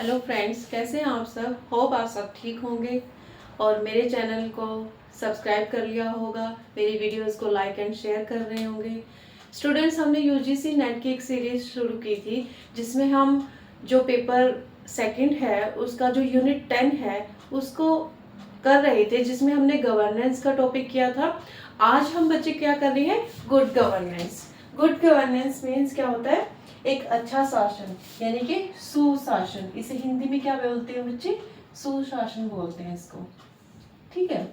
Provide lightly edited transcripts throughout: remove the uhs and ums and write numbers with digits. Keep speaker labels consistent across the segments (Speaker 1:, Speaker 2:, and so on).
Speaker 1: Hello friends, कैसे हैं आप सब। होप आप सब ठीक होंगे और मेरे चैनल को सब्सक्राइब कर लिया होगा, मेरी वीडियोस को लाइक एंड शेयर कर रहे होंगे। स्टूडेंट्स, हमने यूजीसी नेट की एक सीरीज शुरू की थी जिसमें हम जो पेपर सेकंड है उसका जो यूनिट 10 है उसको कर रहे थे, जिसमें हमने गवर्नेंस का टॉपिक किया था। आज हम बच्चे क्या कर रहे हैं, good governance. Good governance means क्या होता है, एक अच्छा शासन यानी कि सुशासन। इसे हिंदी में क्या बोलते हैं बच्चे, सुशासन बोलते हैं इसको। ठीक है,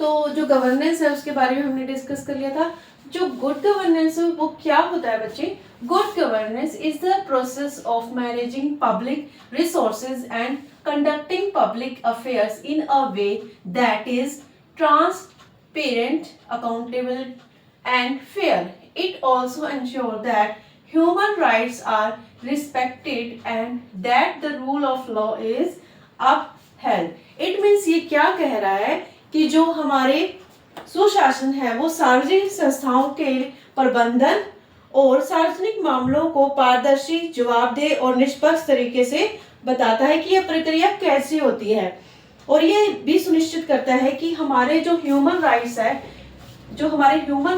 Speaker 1: तो जो गवर्नेंस है उसके बारे में हमने डिस्कस कर लिया था। जो गुड गवर्नेंस है वो क्या होता है बच्चे। Good governance is the process of managing public resources and conducting public affairs in a way that is transparent, accountable and fair. It also ensures that human rights are respected and that the rule of law is upheld. It means ये क्या कह रहा है कि जो हमारे सुशासन है वो सार्वजनिक संस्थाओं के प्रबंधन और सार्वजनिक मामलों को पारदर्शी, जवाबदेह और निष्पक्ष तरीके से बताता है कि यह प्रक्रिया कैसी होती है, और ये भी सुनिश्चित करता है कि हमारे जो ह्यूमन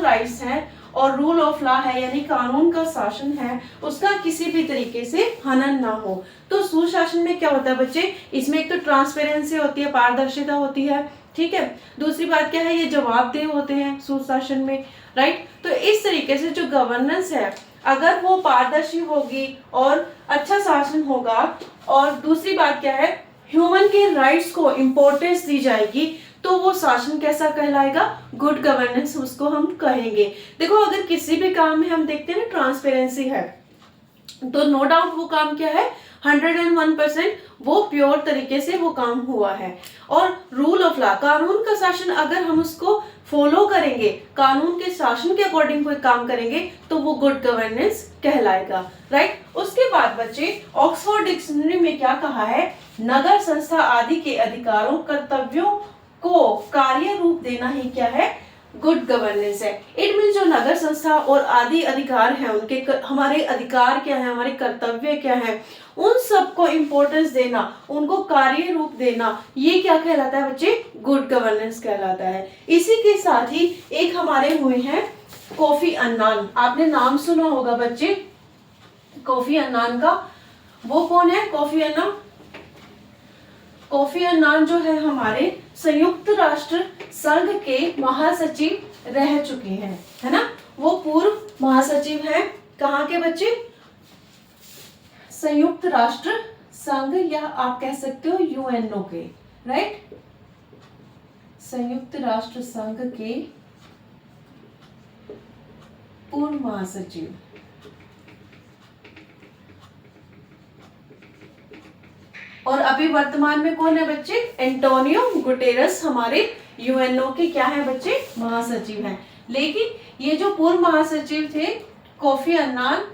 Speaker 1: राइट्स है और रूल ऑफ लॉ है यानी कानून का शासन है उसका किसी भी तरीके से हनन ना हो। तो सुशासन में क्या होता है बच्चे, इसमें एक तो ट्रांसपेरेंसी होती है, पारदर्शिता होती है। ठीक है, दूसरी बात क्या है, ये जवाबदेह होते हैं सुशासन में, राइट। तो इस तरीके से जो गवर्नेंस है अगर वो पारदर्शी होगी और अच्छा शासन होगा, और दूसरी बात क्या है, ह्यूमन के राइट्स को इंपॉर्टेंस दी जाएगी, तो वो शासन कैसा कहलाएगा, गुड गवर्नेंस उसको हम कहेंगे। देखो, अगर किसी भी काम में हम देखते हैं ना ट्रांसपेरेंसी है, तो नो डाउट वो काम क्या है, 101% वो प्योर तरीके से वो काम हुआ है। और रूल ऑफ लॉ, कानून का शासन, अगर हम उसको फॉलो करेंगे, कानून के शासन के अकॉर्डिंग कोई काम करेंगे, तो वो गुड गवर्नेंस कहलाएगा, राइट। उसके बाद बच्चे, ऑक्सफोर्ड डिक्शनरी में क्या कहा है, नगर संस्था आदि के अधिकारों, कर्तव्यों को कार्य रूप देना ही क्या है, गुड गवर्नेंस है। इट मीन जो नगर संस्था और आदि अधिकार हैं उनके हमारे अधिकार क्या है, हमारे कर्तव्य क्या है, उन सबको इंपॉर्टेंस देना, उनको कार्य रूप देना, ये क्या कहलाता है बच्चे, गुड गवर्नेंस कहलाता है। इसी के साथ ही एक हमारे हुए हैं कोफी अन्नान, आपने नाम सुना होगा बच्चे कोफी अन्नान का। वो कौन है कोफी अन्नान? कोफी अन्नान जो है हमारे संयुक्त राष्ट्र संघ के महासचिव रह चुके हैं, है ना। वो पूर्व महासचिव हैं कहाँ के बच्चे, संयुक्त राष्ट्र संघ, या आप कह सकते हो यूएनओ के, राइट। संयुक्त राष्ट्र संघ के पूर्व महासचिव। और अभी वर्तमान में कौन है बच्चे, एंटोनियो गुटेरस हमारे यूएनओ के क्या है बच्चे, महासचिव हैं। लेकिन ये जो पूर्व महासचिव थे कोफी अन्नान,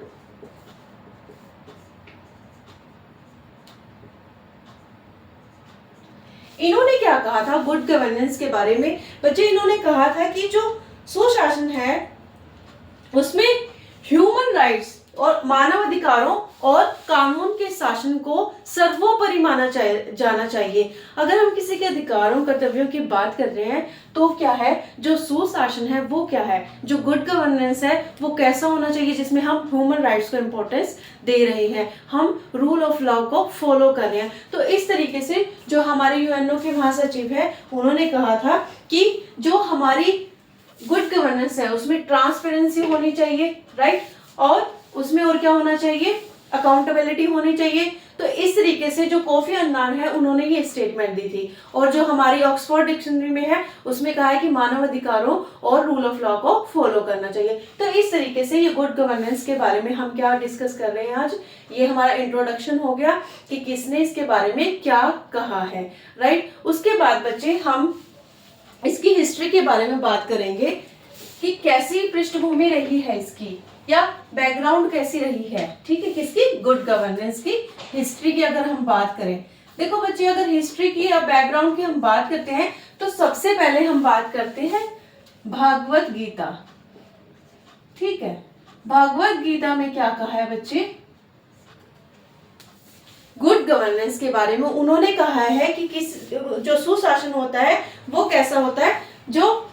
Speaker 1: इन्होंने क्या कहा था गुड गवर्नेंस के बारे में बच्चे, इन्होंने कहा था कि जो सुशासन है उसमें ह्यूमन राइट्स और मानव अधिकारों और कानून के शासन को सर्वोपरि माना जाना चाहिए। अगर हम किसी के अधिकारों कर्तव्यों की बात कर रहे हैं तो क्या है, जो सुशासन है वो क्या है, जो गुड गवर्नेंस है वो कैसा होना चाहिए, जिसमें हम ह्यूमन राइट्स को इंपॉर्टेंस दे रहे हैं, हम रूल ऑफ लॉ को फॉलो कर रहे हैं। तो इस तरीके से जो हमारे यूएनओ के महासचिव है उन्होंने कहा था कि जो हमारी गुड गवर्नेंस है उसमें ट्रांसपेरेंसी होनी चाहिए, राइट, और उसमें और क्या होना चाहिए, अकाउंटेबिलिटी होनी चाहिए। तो इस तरीके से जो कोफी अन्नान है उन्होंने ये स्टेटमेंट दी थी, और जो हमारी ऑक्सफोर्ड डिक्शनरी में है उसमें कहा है कि मानव अधिकारों और रूल ऑफ लॉ को फॉलो करना चाहिए। तो इस तरीके से ये गुड गवर्नेंस के बारे में हम क्या डिस्कस कर रहे हैं आज, ये हमारा इंट्रोडक्शन हो गया कि किसने इसके बारे में क्या कहा है, राइट। उसके बाद बच्चे हम इसकी हिस्ट्री के बारे में बात करेंगे कि कैसी पृष्ठभूमि रही है इसकी, या बैकग्राउंड कैसी रही है, ठीक है, किसकी, गुड गवर्नेंस की हिस्ट्री की अगर हम बात करें। देखो बच्चे, अगर हिस्ट्री की या बैकग्राउंड की हम बात करते हैं तो सबसे पहले हम बात करते हैं भागवत गीता। ठीक है, भागवत गीता में क्या कहा है बच्चे, गवर्नेंस के बारे में उन्होंने कहा है कि जो सुशासन होता है वो कैसा होता है, जो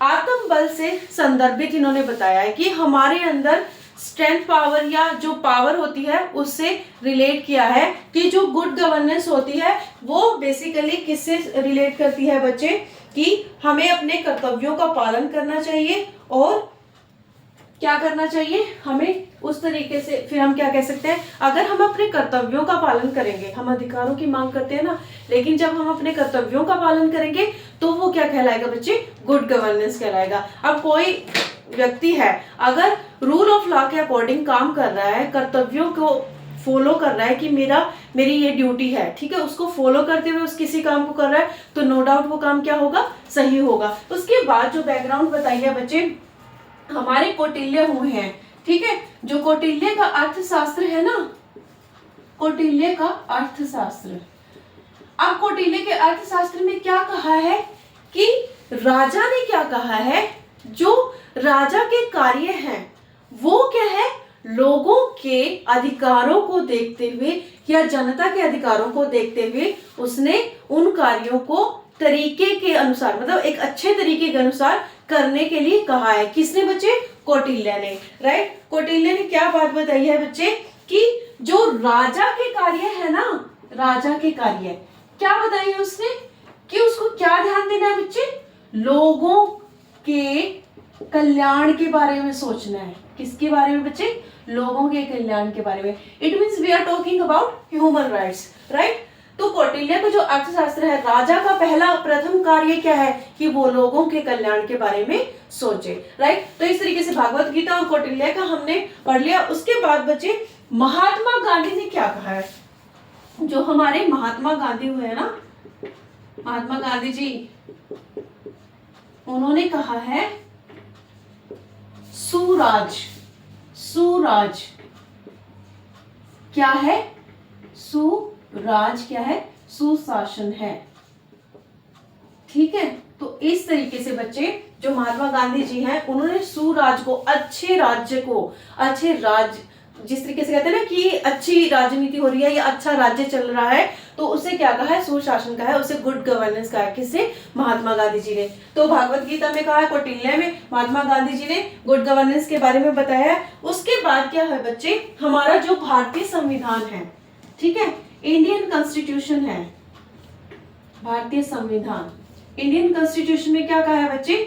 Speaker 1: आत्म बल से संदर्भित इन्होंने बताया है कि हमारे अंदर स्ट्रेंथ पावर या जो पावर होती है उससे रिलेट किया है कि जो गुड गवर्नेंस होती है वो बेसिकली किससे रिलेट करती है बच्चे, कि हमें अपने कर्तव्यों का पालन करना चाहिए और क्या करना चाहिए, हमें उस तरीके से, फिर हम क्या कह सकते हैं, अगर हम अपने कर्तव्यों का पालन करेंगे, हम अधिकारों की मांग करते हैं ना, लेकिन जब हम अपने कर्तव्यों का पालन करेंगे तो वो क्या कहलाएगा बच्चे, गुड गवर्नेंस कहलाएगा। अब कोई व्यक्ति है अगर रूल ऑफ लॉ के अकॉर्डिंग काम कर रहा है, कर्तव्यों को फॉलो कर रहा है कि मेरी ये ड्यूटी है, ठीक है, उसको फॉलो करते हुए उस किसी काम को कर रहा है, तो नो डाउट वो काम क्या होगा, सही होगा। उसके बाद जो बैकग्राउंड बताइए बच्चे, हमारे कौटिल्य हुए हैं, ठीक है, जो कौटिल्य का अर्थशास्त्र है ना, कौटिल्य का अर्थशास्त्र, अब कौटिल्य के अर्थशास्त्र में क्या कहा है कि राजा ने क्या कहा है, जो राजा के कार्य हैं वो क्या है, लोगों के अधिकारों को देखते हुए या जनता के अधिकारों को देखते हुए उसने उन कार्यों को तरीके के अनुसार, मतलब एक अच्छे तरीके के अनुसार करने के लिए कहा है। किसने बच्चे, कौटिल्य ने, राइट। कौटिल्य ने क्या बात बताई है बच्चे, कि जो राजा के कार्य है ना, राजा के कार्य क्या बताई है उसने, कि उसको क्या ध्यान देना है बच्चे, लोगों के कल्याण के बारे में सोचना है। किसके बारे में बच्चे, लोगों के कल्याण के बारे में। It means we are talking about human rights, right. तो कौटिल्य का जो अर्थशास्त्र है, राजा का पहला प्रथम कार्य क्या है, कि वो लोगों के कल्याण के बारे में सोचे, राइट। तो इस तरीके से भागवत गीता और कौटिल्य का हमने पढ़ लिया। उसके बाद बच्चे महात्मा गांधी ने क्या कहा है, जो हमारे महात्मा गांधी हुए हैं ना, महात्मा गांधी जी, उन्होंने कहा है सुराज, सुराज क्या है, सुराज क्या है, सुशासन है, ठीक है। तो इस तरीके से बच्चे जो महात्मा गांधी जी हैं उन्होंने सुराज को, अच्छे राज्य को, अच्छे राज्य, जिस तरीके से कहते हैं ना कि अच्छी राजनीति हो रही है या अच्छा राज्य चल रहा है, तो उसे क्या कहा है, सुशासन कहा है, उसे गुड गवर्नेंस कहा है। किससे, महात्मा गांधी जी ने। तो भागवत गीता में कहा है, कौटिल्य में महात्मा गांधी जी ने गुड गवर्नेंस के बारे में बताया है। उसके बाद क्या है बच्चे, हमारा जो भारतीय संविधान है, ठीक है, इंडियन कॉन्स्टिट्यूशन है, भारतीय संविधान, इंडियन कॉन्स्टिट्यूशन में क्या कहा है बच्चे,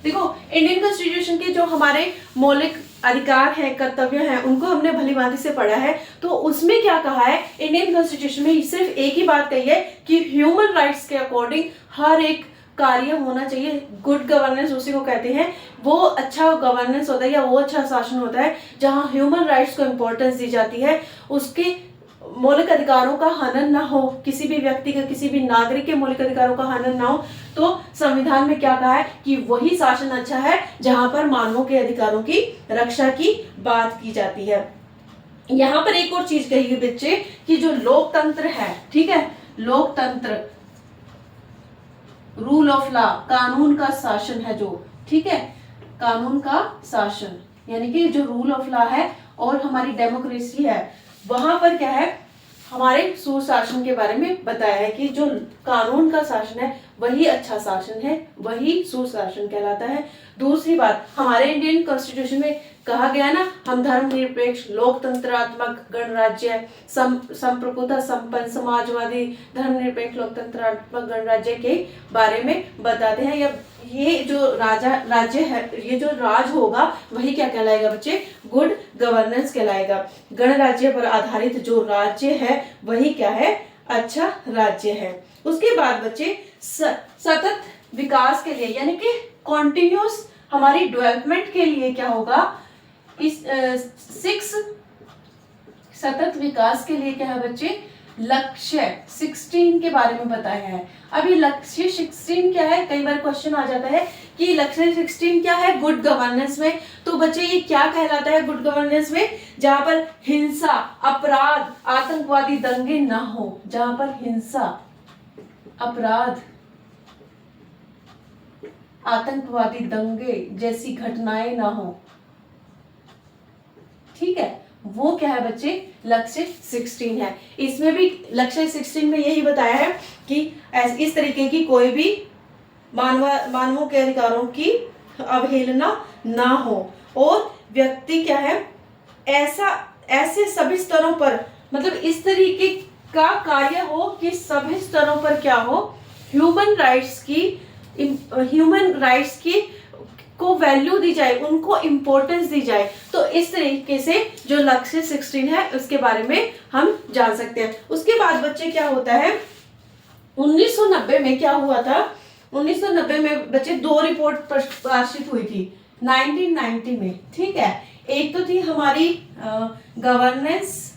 Speaker 1: देखो इंडियन कॉन्स्टिट्यूशन के जो हमारे मौलिक अधिकार है, कर्तव्य है, उनको हमने भली भांति से पढ़ा है। तो उसमें क्या कहा है, इंडियन कॉन्स्टिट्यूशन में सिर्फ एक ही बात कही है कि ह्यूमन राइट्स के अकॉर्डिंग हर एक कार्य होना चाहिए। गुड गवर्नेंस उसी को कहते हैं, वो अच्छा गवर्नेंस होता है या वो अच्छा शासन होता है जहां ह्यूमन राइट्स को इंपॉर्टेंस दी जाती है, उसके मौलिक अधिकारों का हनन ना हो, किसी भी व्यक्ति का, किसी भी नागरिक के मौलिक अधिकारों का हनन ना हो। तो संविधान में क्या कहा है कि वही शासन अच्छा है जहां पर मानवों के अधिकारों की रक्षा की बात की जाती है। यहां पर एक और चीज कही गई बच्चे कि जो लोकतंत्र है, ठीक है, लोकतंत्र, रूल ऑफ लॉ, कानून का शासन है जो, ठीक है, कानून का शासन, यानी कि जो रूल ऑफ लॉ है और हमारी डेमोक्रेसी है, वहां पर क्या है, हमारे सुशासन के बारे में बताया है कि जो कानून का शासन है वही अच्छा शासन है, वही सुशासन कहलाता है। दूसरी बात, हमारे इंडियन कॉन्स्टिट्यूशन में कहा गया ना, हम धर्मनिरपेक्ष लोकतंत्रात्मक गणराज्य, संप्रभुता संपन्न समाजवादी धर्मनिरपेक्ष लोकतंत्रात्मक गणराज्य के बारे में बताते हैं। या ये जो राज्य है, ये जो राज होगा वही क्या कहलाएगा बच्चे, गुड गवर्नेंस कहलाएगा। गणराज्य पर आधारित जो राज्य है वही क्या है, अच्छा राज्य है। उसके बाद बच्चे सतत विकास के लिए, यानी कि कॉन्टिन्यूस हमारी डेवलपमेंट के लिए क्या होगा, इस 6 सतत विकास के लिए क्या है बच्चे, लक्ष्य 16 के बारे में बताया है। अभी लक्ष्य 16 क्या है, कई बार क्वेश्चन आ जाता है कि लक्ष्य 16 क्या है गुड गवर्नेंस में। तो बच्चे ये क्या कहलाता है गुड गवर्नेंस में, जहां पर हिंसा, अपराध, आतंकवादी दंगे ना हो, जहां पर हिंसा, अपराध, आतंकवादी दंगे जैसी घटनाएं ना हो, ठीक है, वो क्या है बच्चे, लक्ष्य 16 है। इसमें भी लक्ष्य 16 में यही बताया है कि इस तरीके की कोई भी मानवों के अधिकारों की अवहेलना ना हो और व्यक्ति क्या है ऐसे सभी स्तरों पर, मतलब इस तरीके का कार्य हो कि सभी स्तरों पर क्या हो, ह्यूमन राइट्स की को वैल्यू दी जाए, उनको इम्पोर्टेंस दी जाए। तो इस तरीके से जो लक्ष्य 16 है उसके बारे में हम जान सकते हैं। उसके बाद बच्चे क्या होता है, 1990 में क्या हुआ था, 1990 में बच्चे 2 रिपोर्ट प्रकाशित हुई थी 1990 में, ठीक है। एक तो थी हमारी गवर्नेंस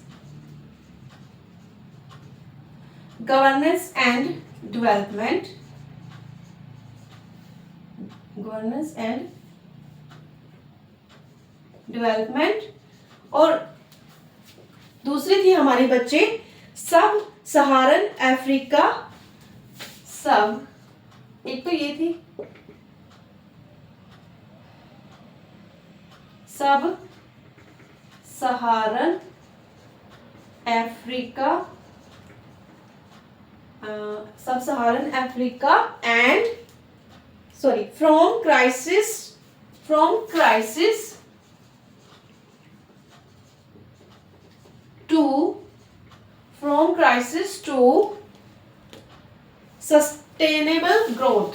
Speaker 1: एंड डेवलपमेंट, और दूसरी थी हमारी बच्चे सब सहारन अफ्रीका, एक तो ये थी sub Saharan Africa and from crisis to sustainable growth,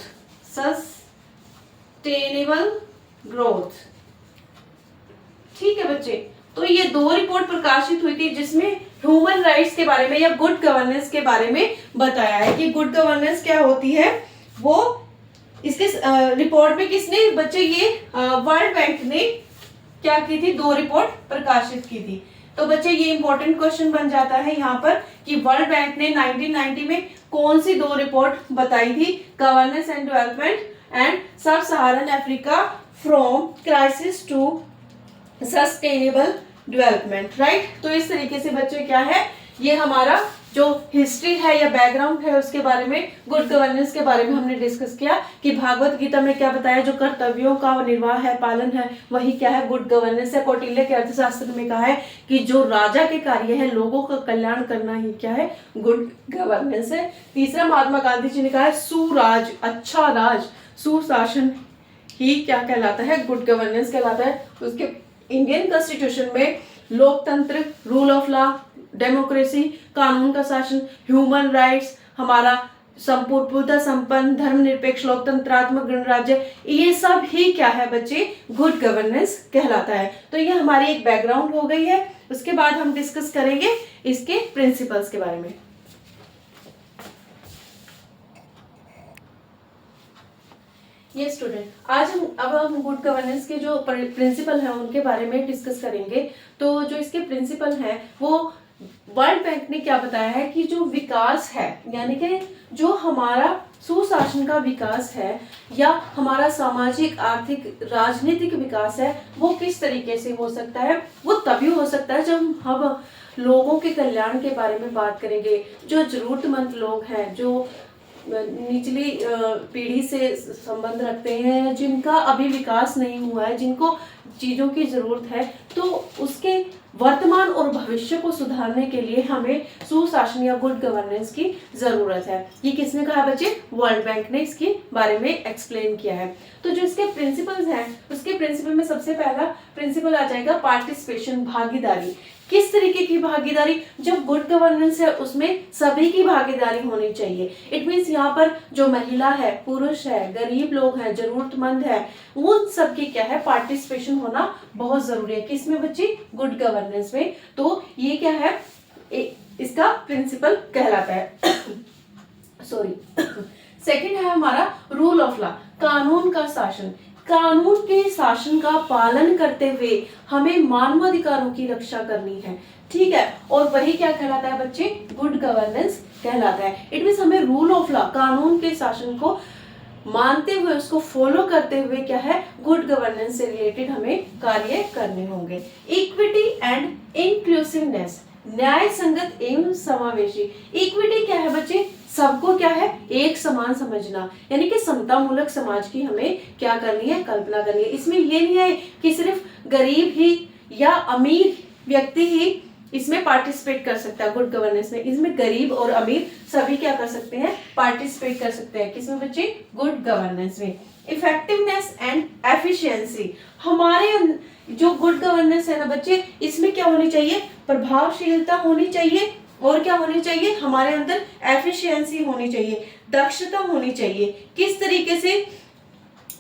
Speaker 1: ठीक है बच्चे। तो ये 2 रिपोर्ट प्रकाशित हुई थी जिसमें ह्यूमन राइट्स के बारे में या गुड गवर्नेंस के बारे में बताया है कि गुड गवर्नेंस क्या होती है। वो इसके रिपोर्ट में किसने बच्चे, ये वर्ल्ड बैंक ने क्या की थी, 2 रिपोर्ट प्रकाशित की थी। तो बच्चे ये इंपॉर्टेंट क्वेश्चन बन जाता है यहाँ पर कि वर्ल्ड बैंक ने 1990 में कौन सी 2 रिपोर्ट बताई थी, governance and development and sub Saharan Africa from crisis to sustainable development, right. तो इस तरीके से बच्चे क्या है, ये हमारा जो हिस्ट्री है या बैकग्राउंड है उसके बारे में, गुड गवर्नेंस के बारे में हमने डिस्कस किया कि भागवत गीता में क्या बताया, जो कर्तव्यों का निर्वाह है, पालन है, वही क्या है, गुड गवर्नेंस है। कौटिल्य के अर्थशास्त्र में कहा है कि जो राजा के कार्य है, लोगों का कल्याण करना ही क्या है, गुड गवर्नेंस है। तीसरा महात्मा गांधी जी ने कहा है सुराज, अच्छा राज, सुशासन ही क्या कहलाता है, गुड गवर्नेंस कहलाता है। उसके इंडियन कॉन्स्टिट्यूशन में लोकतंत्र, रूल ऑफ लॉ, डेमोक्रेसी, कानून का शासन, ह्यूमन राइट्स, हमारा संपूर्ण संपन्न धर्मनिरपेक्ष लोकतंत्रात्मक गणराज्य, ये सब ही क्या है बच्चे, गुड गवर्नेंस कहलाता है। तो ये हमारी एक बैकग्राउंड हो गई है। उसके बाद हम डिस्कस करेंगे इसके प्रिंसिपल्स के बारे में। ये स्टूडेंट, आज हम गुड गवर्नेंस के जो प्रिंसिपल हैं उनके बारे में डिस्कस करेंगे। तो जो इसके प्रिंसिपल हैं वो वर्ल्ड बैंक ने क्या बताया है कि जो विकास है, यानी कि जो हमारा सुशासन का विकास है या हमारा सामाजिक, आर्थिक, राजनीतिक विकास है, वो किस तरीके से हो सकता है, वो तभी हो सकता है जब हम लोगों के कल्याण के बारे में बात करेंगे। जो जरूरतमंद लोग हैं, जो निचली पीढ़ी से संबंध रखते हैं, जिनका अभी विकास नहीं हुआ है, जिनको चीज़ों की जरूरत है, तो उसके वर्तमान और भविष्य को सुधारने के लिए हमें सुशासन या गुड गवर्नेंस की जरूरत है। ये किसने कहा बच्चे, वर्ल्ड बैंक ने इसके बारे में एक्सप्लेन किया है। तो जो इसके प्रिंसिपल्स हैं, उसके प्रिंसिपल में सबसे पहला प्रिंसिपल आ जाएगा पार्टिसिपेशन, भागीदारी। किस तरीके की भागीदारी, जब गुड गवर्नेंस है उसमें सभी की भागीदारी होनी चाहिए। इट मीन्स यहाँ पर जो महिला है, पुरुष है, गरीब लोग हैं, जरूरतमंद है, उन सबकी क्या है, पार्टिसिपेशन होना बहुत जरूरी है। किसमें बच्चे, गुड गवर्नेंस में। तो ये क्या है, इसका प्रिंसिपल कहलाता है। सॉरी। सेकंड है हमारा रूल ऑफ लॉ, कानून का शासन। कानून के शासन का पालन करते हुए हमें मानवाधिकारों की रक्षा करनी है, ठीक है। और वही क्या कहलाता है बच्चे, गुड गवर्नेंस कहलाता है। इट मीन्स हमें रूल ऑफ लॉ, कानून के शासन को मानते हुए, उसको फॉलो करते हुए क्या है, गुड गवर्नेंस से रिलेटेड हमें कार्य करने होंगे। इक्विटी एंड इंक्लूसिवनेस, न्याय संगत एवं समावेशी। इक्विटी क्या है बच्चे, सबको क्या है, एक समान समझना, यानी कि समता मूलक समाज की हमें क्या करनी है, कल्पना करनी है। इसमें ये नहीं है कि सिर्फ गरीब ही या अमीर व्यक्ति ही इसमें पार्टिसिपेट कर सकता है गुड गवर्नेंस में। इसमें गरीब और अमीर सभी क्या कर सकते हैं, पार्टिसिपेट कर सकते हैं। किसमें बच्चे, गुड गवर्नेंस में। इफेक्टिवनेस एंड एफिशिएंसी, हमारे जो गुड गवर्नेंस है ना बच्चे, इसमें क्या होनी चाहिए, प्रभावशीलता होनी चाहिए, और क्या होनी चाहिए, हमारे अंदर एफिशिएंसी होनी चाहिए, दक्षता होनी चाहिए। किस तरीके से,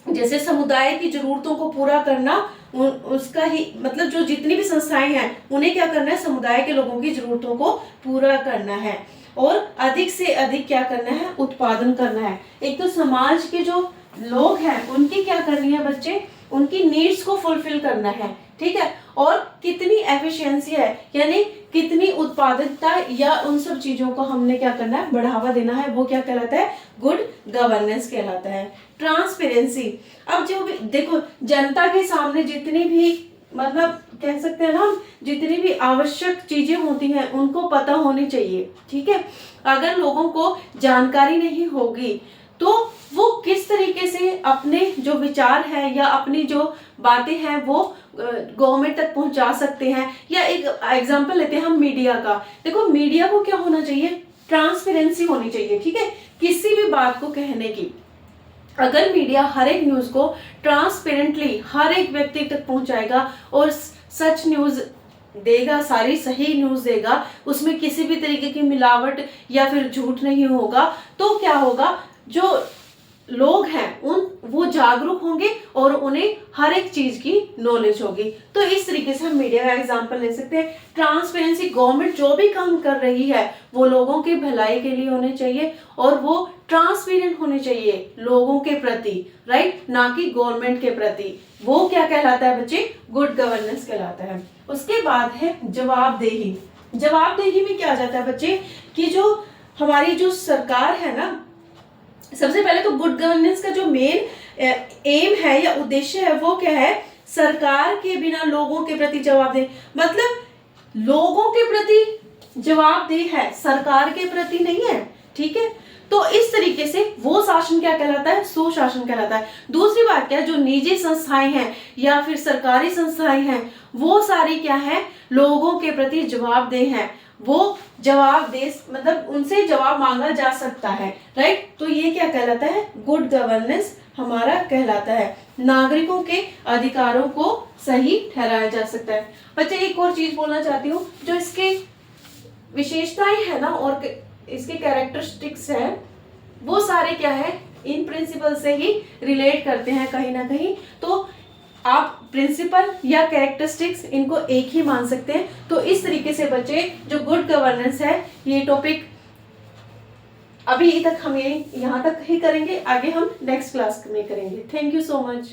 Speaker 1: जैसे समुदाय की जरूरतों को पूरा करना, उसका ही मतलब जो जितनी भी संस्थाएं हैं उन्हें क्या करना है, समुदाय के लोगों की जरूरतों को पूरा करना है, और अधिक से अधिक क्या करना है, उत्पादन करना है। एक तो समाज के जो लोग हैं उनकी क्या करनी है बच्चे, उनकी नीड्स को फुलफिल करना है, ठीक है। और कितनी एफिशिएंसी है, यानी कितनी उत्पादकता या उन सब चीजों को हमने क्या करना है, बढ़ावा देना है, वो क्या कहलाता है, गुड गवर्नेंस कहलाता है। ट्रांसपेरेंसी, अब जो भी देखो, जनता के सामने जितनी भी मतलब कह सकते हैं ना, जितनी भी आवश्यक चीजें होती हैं उनको पता होनी चाहिए, ठीक है। अगर लोगों को जानकारी नहीं होगी तो वो किस तरीके से अपने जो विचार है या अपनी जो बातें हैं वो गवर्नमेंट तक पहुंचा सकते हैं। या एक एग्जांपल लेते हैं हम मीडिया का। देखो, मीडिया को क्या होना चाहिए, ट्रांसपेरेंसी होनी चाहिए, ठीक है, किसी भी बात को कहने की। अगर मीडिया हर एक न्यूज को ट्रांसपेरेंटली हर एक व्यक्ति तक पहुंचाएगा और सच न्यूज देगा, सारी सही न्यूज देगा, उसमें किसी भी तरीके की मिलावट या फिर झूठ नहीं होगा, तो क्या होगा, जो लोग हैं वो जागरूक होंगे और उन्हें हर एक चीज की नॉलेज होगी। तो इस तरीके से हम मीडिया का एग्जांपल ले सकते हैं। ट्रांसपेरेंसी, गवर्नमेंट जो भी काम कर रही है वो लोगों की भलाई के लिए होने चाहिए और वो ट्रांसपेरेंट होने चाहिए लोगों के प्रति, राइट, ना कि गवर्नमेंट के प्रति। वो क्या कहलाता है बच्चे, गुड गवर्नेंस कहलाता है। उसके बाद है जवाबदेही। जवाबदेही में क्या आ जाता है बच्चे, कि जो हमारी जो सरकार है ना, सबसे पहले तो गुड गवर्नेंस का जो मेन एम है या उद्देश्य है वो क्या है, सरकार के बिना लोगों के प्रति जवाबदेह, मतलब लोगों के प्रति जवाबदेह है, सरकार के प्रति नहीं है, ठीक है। तो इस तरीके से वो शासन क्या कहलाता है, सुशासन कहलाता है। दूसरी बात क्या है, जो निजी संस्थाएं हैं या फिर सरकारी संस्थाएं हैं वो सारी क्या है, लोगों के प्रति जवाबदेह हैं, वो जवाब दे, मतलब उनसे जवाब मांगा जा सकता है, राइट। तो ये क्या कहलाता है, गुड गवर्नेंस हमारा कहलाता है। नागरिकों के अधिकारों को सही ठहराया जा सकता है। बच्चे एक और चीज बोलना चाहती हूँ, जो इसके विशेषताएं है ना और इसके कैरेक्टरिस्टिक्स है, वो सारे क्या है, इन प्रिंसिपल से ही रिलेट करते हैं कहीं ना कहीं। तो आप प्रिंसिपल या कैरेक्टरिस्टिक्स इनको एक ही मान सकते हैं। तो इस तरीके से बच्चे जो गुड गवर्नेंस है, ये टॉपिक अभी तक हम यहाँ तक ही करेंगे, आगे हम नेक्स्ट क्लास में करेंगे। Thank you so much.